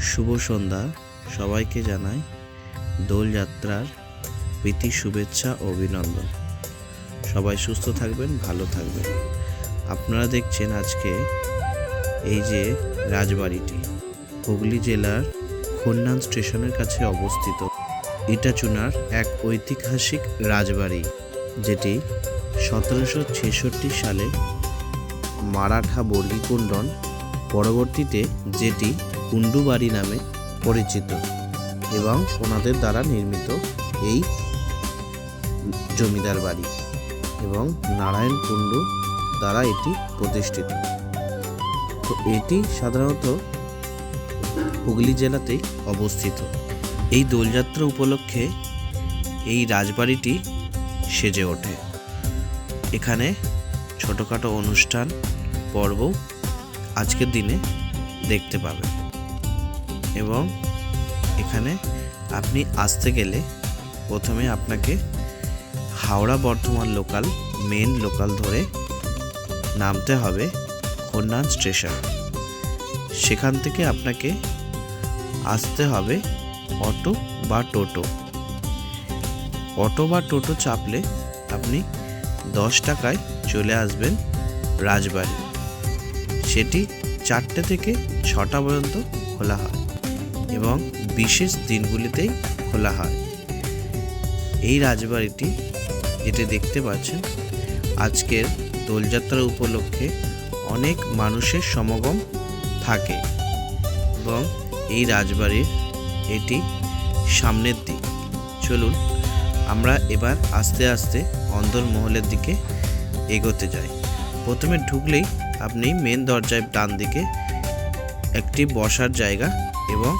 শুভ সন্ধ্যা। সবাইকে জানাই দোলযাত্রার প্রীতি শুভেচ্ছা ও অভিনন্দন। সবাই সুস্থ থাকবেন, ভালো থাকবেন। আপনারা দেখছেন আজকে এই যে রাজবাড়িটি হুগলি জেলার খন্নান স্টেশনের কাছে অবস্থিত ইটাচুনার এক ঐতিহাসিক রাজবাড়ি, যেটি 1766 সালে মারাঠা বর্গীকুণ্ডন পরবর্তীতে যেটি কুণ্ডু বাড়ি নামে পরিচিত এবং ওনাদের দ্বারা নির্মিত এই জমিদার বাড়ি এবং নারায়ণ কুণ্ডু দ্বারা এটি প্রতিষ্ঠিত। তো এটি সাধারণত হুগলি জেলাতেই অবস্থিত। এই দোলযাত্রা উপলক্ষে এই রাজবাড়িটি সেজে ওঠে। এখানে ছোটোখাটো অনুষ্ঠান পর্ব আজকের দিনে দেখতে পাবেন এবং এখানে আপনি আসতে গেলে প্রথমে আপনাকে হাওড়া বর্ধমান মেন লোকাল ধরে নামতে হবে খন্নান স্টেশন। সেখান থেকে আপনাকে আসতে হবে অটো বা টোটো চাপলে আপনি 10 টাকায় চলে আসবেন রাজবাড়ি। সেটি 4টে থেকে 6টা পর্যন্ত খোলা হয় এবং বিশেষ দিনগুলিতেই খোলা হয়। এই রাজবাড়িটি যেটা দেখতে পাচ্ছেন, আজকের দোলযাত্রা উপলক্ষে অনেক মানুষের সমাগম থাকে এবং এই রাজবাড়ির এটি সামনের দিক। চলুন আমরা এবার আস্তে আস্তে অন্দরমহলের দিকে এগোতে যাই। প্রথমে ঢুকলেই আপনি মেন দরজায় ডান দিকে একটি বসার জায়গা এবং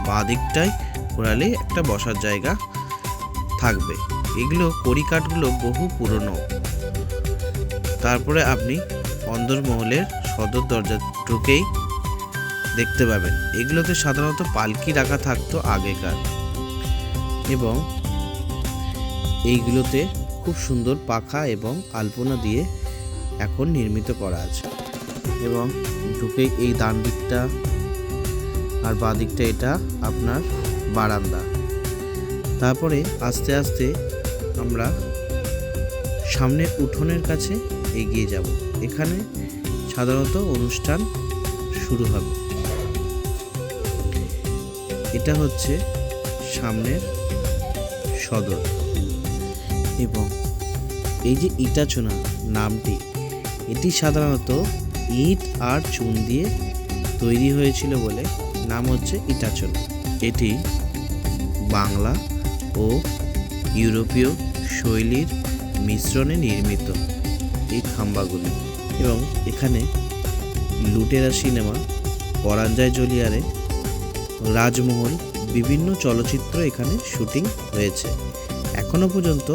বাঁ দিকটায় ঘোরালেই একটা বসার জায়গা থাকবে। এগুলো কড়িকাঠগুলো বহু পুরনো। তারপরে আপনি অন্দরমহলের সদর দরজা ঢুকেই দেখতে পাবেন এগুলোতে সাধারণত পালকি রাখা থাকতো আগেকার এবং এইগুলোতে খুব সুন্দর পাখা এবং আলপনা দিয়ে এখন নির্মিত করা আছে। এবং ঢুকে এই ডান দিকটা আর বাঁ দিকটা এটা আপনার বারান্দা। তারপরে আস্তে আস্তে আমরা সামনে উঠোনের কাছে এগিয়ে যাব। এখানে সাধারণত অনুষ্ঠান শুরু হবে। এটা হচ্ছে সামনের সদর এবং এই যে ইটাচুনা নামটি, এটি সাধারণত ইট আর চুন দিয়ে তৈরি হয়েছিল বলে নাম হচ্ছে ইটাচুনা। এটি বাংলা ও ইউরোপীয় শৈলীর মিশ্রণে নির্মিত এই খাম্বাগুলি। এবং এখানে লুটেরা সিনেমা, পরাঞ্জয় জ্বলিয়ারে, রাজমহল, বিভিন্ন চলচ্চিত্র এখানে শুটিং হয়েছে। এখনো পর্যন্ত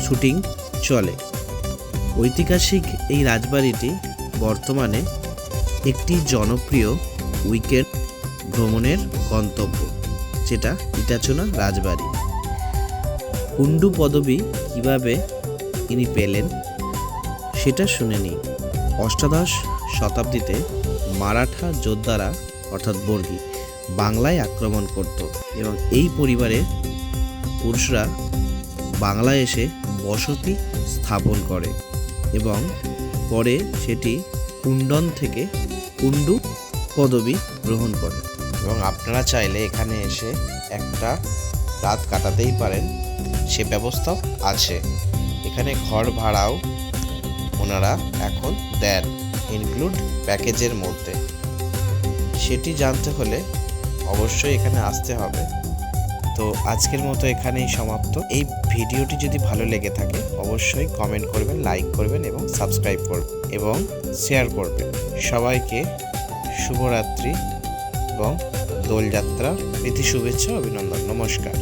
শুটিং চলে। ঐতিহাসিক এই রাজবাড়িটি বর্তমানে একটি জনপ্রিয় উইকেন্ড ভ্রমণের গন্তব্য, যেটা ইটাচুনা রাজবাড়ি। কুণ্ডু পদবী কিভাবে ইনি পেলেন সেটা শুনে নিই। অষ্টাদশ শতাব্দীতে মারাঠা যোদ্ধারা অর্থাৎ বর্গী বাংলায় আক্রমণ করত এবং এই পরিবারের পুরুষরা বাংলায় এসে বসতি স্থাপন করে এবং পরে সেটি কুণ্ডন থেকে কুণ্ডু পদবী গ্রহণ করে। এবং আপনারা চাইলে এখানে এসে একটা রাত কাটাতেই পারেন, সে ব্যবস্থাও আছে। এখানে ঘর ভাড়াও ওনারা এখন দেন ইনক্লুড প্যাকেজের মধ্যে। সেটি জানতে হলে অবশ্যই এখানে আসতে হবে। তো আজকের মতো এখানেই সমাপ্ত। এই ভিডিওটি যদি ভালো লেগে থাকে অবশ্যই কমেন্ট করবেন, লাইক করবেন এবং সাবস্ক্রাইব করবেন এবং শেয়ার করবেন। সবাইকে শুভরাত্রি এবং দোলযাত্রা প্রীতি শুভেচ্ছা অভিনন্দন। নমস্কার।